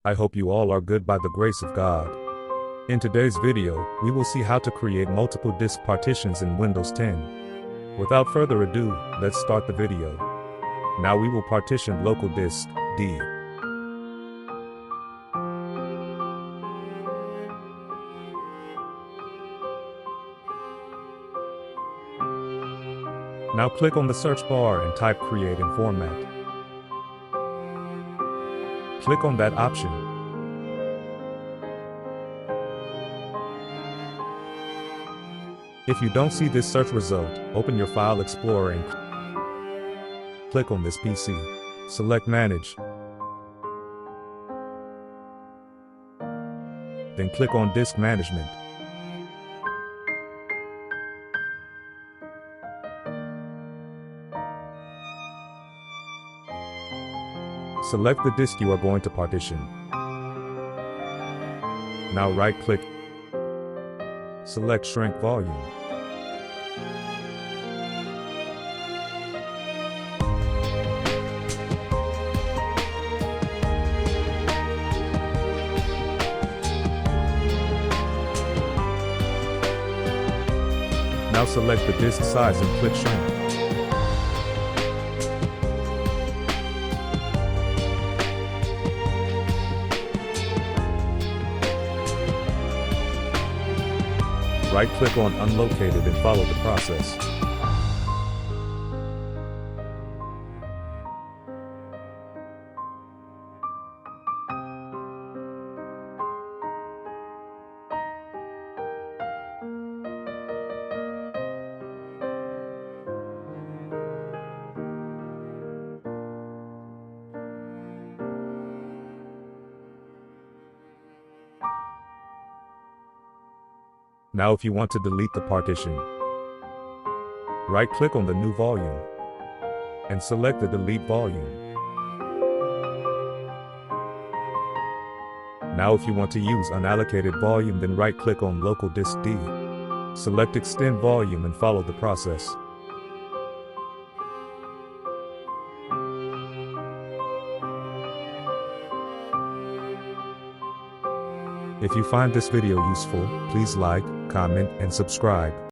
I hope you all are good by the grace of God. In today's video, we will see how to create multiple disk partitions in Windows 10. Without further ado, let's start the video. Now we will partition local disk D. Now click on the search bar and type Create and Format. Click on that option. If you don't see this search result, open your File Explorer and click on this PC. Select Manage. Then click on Disk Management. Select the disk you are going to partition. Now right-click. Select Shrink Volume. Now select the disk size and click Shrink. Right-click on Unlocated and follow the process. Now if you want to delete the partition, right-click on the new volume and select the Delete Volume. Now if you want to use unallocated volume, then right-click on Local Disk D. Select Extend Volume and follow the process. If you find this video useful, please like, comment, and subscribe.